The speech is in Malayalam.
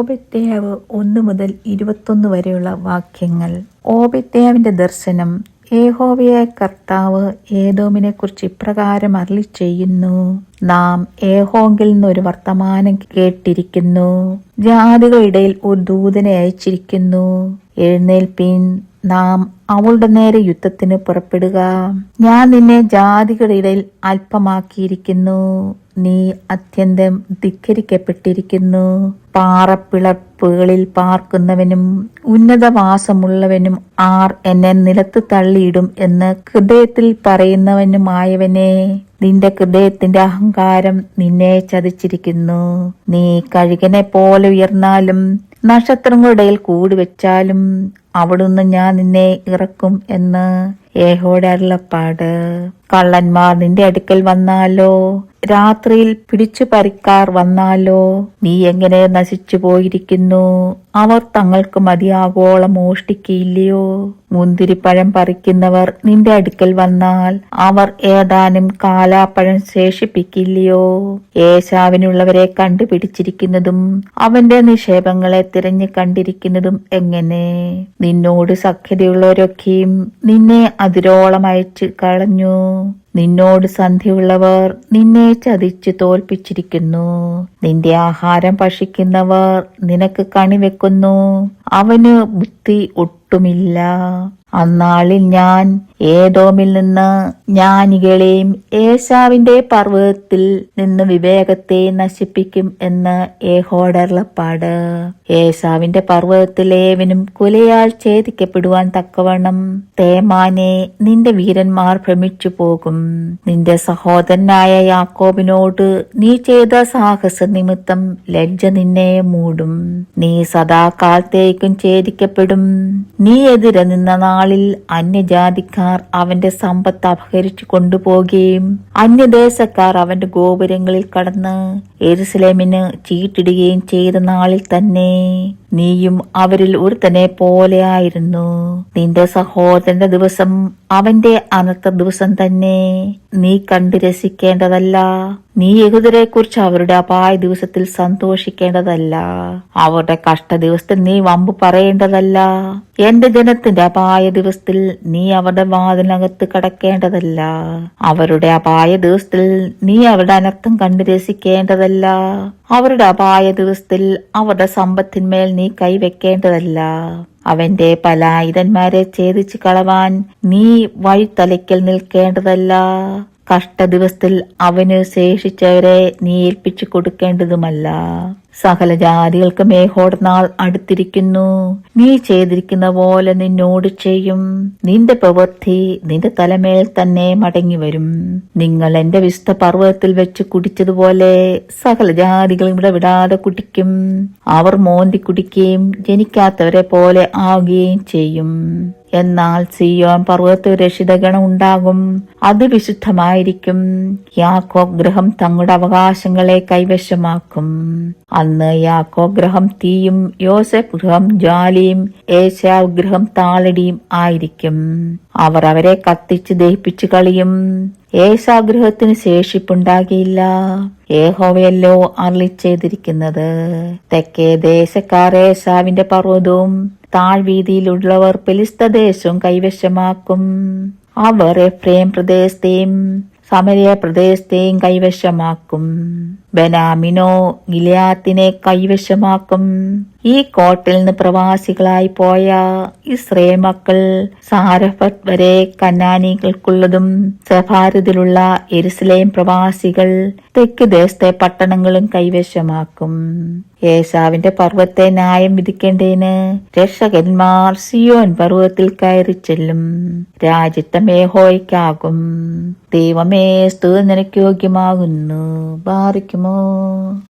ഓബദ്യാവ് 1-21 വരെയുള്ള വാക്യങ്ങൾ. ഓബദ്യാവിന്റെ ദർശനം. യഹോവയായ കർത്താവ് ഏദോമിനെക്കുറിച്ച് ഇപ്രകാരം അരുളിച്ചെയ്യുന്നു: നാം യഹോവയിൽ നിന്ന് ഒരു വർത്തമാനം കേട്ടിരിക്കുന്നു. ജാതികളുടെ ഇടയിൽ ഒരു ദൂതനെ അയച്ചിരിക്കുന്നു. എഴുന്നേൽപ്പിൻ, നാം അവളുടെ നേരെ യുദ്ധത്തിന് പുറപ്പെടുക. ഞാൻ നിന്നെ ജാതികളുടെ ഇടയിൽ അല്പമാക്കിയിരിക്കുന്നു. നീ അത്യന്തം ധിക്കരിക്കപ്പെട്ടിരിക്കുന്നു. പാറപ്പിളർപ്പുകളിൽ പാർക്കുന്നവനും ഉന്നതവാസമുള്ളവനും ആർ എന്നെ നിലത്ത് തള്ളിയിടും എന്ന് ഹൃദയത്തിൽ പറയുന്നവനുമായവനെ, നിന്റെ ഹൃദയത്തിന്റെ അഹങ്കാരം നിന്നെ ചതിച്ചിരിക്കുന്നു. നീ കഴുകനെ പോലെ ഉയർന്നാലും നക്ഷത്രങ്ങളുടെ ഇടയിൽ കൂടുവെച്ചാലും അവിടുന്ന് ഞാൻ നിന്നെ ഇറക്കും എന്ന് യഹോവയുടെ അരുളപ്പാട്. കള്ളന്മാർ നിന്റെ അടുക്കൽ വന്നാലോ, രാത്രിയിൽ പിടിച്ചു പറിക്കാർ വന്നാലോ, നീ എങ്ങനെ നശിച്ചു പോയിരിക്കുന്നു? അവർ തങ്ങൾക്ക് മതിയാകോളം മോഷ്ടിക്കയില്ലയോ? മുന്തിരിപ്പഴം പറിക്കുന്നവർ നിന്റെ അടുക്കൽ വന്നാൽ അവർ ഏതാനും കാലാപ്പഴം ശേഷിപ്പിക്കില്ലയോ? ഏശാവിനുള്ളവരെ കണ്ടുപിടിച്ചിരിക്കുന്നതും അവന്റെ നിക്ഷേപങ്ങളെ തിരഞ്ഞു കണ്ടിരിക്കുന്നതും എങ്ങനെ? നിന്നോട് സഖ്യതയുള്ളവരൊക്കെയും നിന്നെ അതിരോളം അയച്ചു കളഞ്ഞു. നിന്നോട് സന്ധിയുള്ളവർ നിന്നെ ചതിച്ചു തോൽപ്പിച്ചിരിക്കുന്നു. നിന്റെ ആഹാരം ഭക്ഷിക്കുന്നവർ നിനക്ക് കണിവെക്കുന്നു. അവന് ബുദ്ധി ഒട്ടുമില്ല. അന്നാളിൽ ഞാൻ ഏദോമിൽ നിന്ന് ജ്ഞാനികളെയും ഏശാവിന്റെ പർവ്വതത്തിൽ നിന്ന് വിവേകത്തെ നശിപ്പിക്കും എന്ന് യഹോവയുടെ അരുളപ്പാട്. ഏശാവിന്റെ പർവ്വതത്തിലേവനും കുലയാൽ ഛേദിക്കപ്പെടുവാൻ തക്കവണ്ണം തേമാനെ, നിന്റെ വീരന്മാർ ഭ്രമിച്ചു പോകും. നിന്റെ സഹോദരനായ യാക്കോബിനോട് നീ ചെയ്ത സാഹസ നിമിത്തം ലജ്ജ നിന്നെ മൂടും. നീ സദാകാലത്തേക്കും ഛേദിക്കപ്പെടും. നീ എതിരെ നിന്ന നാളിൽ അന്യജാതിക്കാർ അവന്റെ സമ്പത്ത് അപഹരിച്ചു കൊണ്ടുപോകുകയും അന്യദേശക്കാർ അവന്റെ ഗോപുരങ്ങളിൽ കടന്ന് യെരൂശലേമിന് ചീട്ടിടുകയും ചെയ്ത നാളിൽ തന്നെ നീയും അവരിൽ ഒരുത്തനെ പോലെ ആയിരുന്നു. നിന്റെ സഹോദരന്റെ ദിവസം അവന്റെ അനർത്ഥ ദിവസം തന്നെ. നീ കണ്ടു രസിക്കേണ്ടതല്ല. നീ യഹൂദരെ കുറിച്ച് അവരുടെ അപായ ദിവസത്തിൽ സന്തോഷിക്കേണ്ടതല്ല. അവരുടെ കഷ്ട ദിവസത്തിൽ നീ വമ്പ് പറയേണ്ടതല്ല. എന്റെ ജനത്തിന്റെ അപായ ദിവസത്തിൽ നീ അവരുടെ വാതിലിനകത്ത് കടക്കേണ്ടതല്ല. അവരുടെ അപായ ദിവസത്തിൽ നീ അവരുടെ അനർത്ഥം കണ്ടു രസിക്കേണ്ടതല്ല. അവരുടെ അപായ ദിവസത്തിൽ അവരുടെ സമ്പത്തിന്മേൽ നീ കൈവെക്കേണ്ടതല്ല. അവന്റെ പലായുധന്മാരെ ഛേദിച്ചു കളവാൻ നീ വഴിത്തലയ്ക്കൽ നിൽക്കേണ്ടതല്ല. കഷ്ടദിവസത്തിൽ അവന് ശേഷിച്ചവരെ നീ ഏൽപ്പിച്ചു കൊടുക്കേണ്ടതുമല്ല. സകല ജാതികൾക്കും യഹോവയുടെ നാൾ അടുത്തിരിക്കുന്നു. നീ ചെയ്തിരിക്കുന്ന പോലെ നിന്നോട് ചെയ്യും. നിന്റെ പ്രവൃത്തി നിന്റെ തലമേൽ തന്നെ മടങ്ങി വരും. നിങ്ങൾ എന്റെ വിശുദ്ധ പർവ്വതത്തിൽ വെച്ച് കുടിച്ചതുപോലെ സകല ജാതികളും ഇവിടെ വിടാതെ കുടിക്കും. അവർ മോന്തി കുടിക്കുകയും ജനിക്കാത്തവരെ പോലെ ആവുകയും ചെയ്യും. എന്നാൽ സിയോൻ പർവ്വതത്തിൽ രക്ഷിതഗണം ഉണ്ടാകും. അത് വിശുദ്ധമായിരിക്കും. യാക്കോബ് ഗൃഹം തങ്ങളുടെ അവകാശങ്ങളെ കൈവശമാക്കും. അന്ന് യാക്കോബ് ഗൃഹം തീയും യോസേഫ് ഗൃഹം ജ്വാലയും ഏശാവ് ഗൃഹം താളടിയും ആയിരിക്കും. അവർ അവരെ കത്തിച്ച് ദഹിപ്പിച്ചു കളയും. ഏശാവ് ഗൃഹത്തിന് ശേഷിപ്പുണ്ടാകിയില്ല. യഹോവയല്ലോ അരുളി ചെയ്തിരിക്കുന്നത്. തെക്കേ ദേശക്കാർ ഏശാവിന്റെ പർവ്വതവും താഴ്വീതിയിലുള്ളവർ ഫെലിസ്തദേശവും കൈവശമാക്കും. അവർ എഫ്രൈം പ്രദേശത്തെയും സമരിയ പ്രദേശത്തെയും കൈവശമാക്കും. ബെന്യാമീനോ ഗിലെയാദിനെ കൈവശമാക്കും. ഈ കോട്ടയിൽ നിന്ന് പ്രവാസികളായി പോയ ഇസ്രായേൽ മക്കൾ സാരഫത്ത് വരെ കനാനികൾക്കുള്ളതും സെഫാരത്തിലുള്ള യെരൂശലേം പ്രവാസികൾ തെക്ക് ദേശത്തെ പട്ടണങ്ങളും കൈവശമാക്കും. ഏശാവിന്റെ പർവ്വത്തെ ന്യായം വിധിക്കേണ്ടതിന് രക്ഷകന്മാർ സിയോൻ പർവ്വതത്തിൽ കയറി ചെല്ലും. രാജ്യത്വം യഹോവയ്ക്കാകും. ദൈവമേ, സ്തുതി നിനക്ക് യോഗ്യമാകുന്നു. ബാറിക്കുമോ.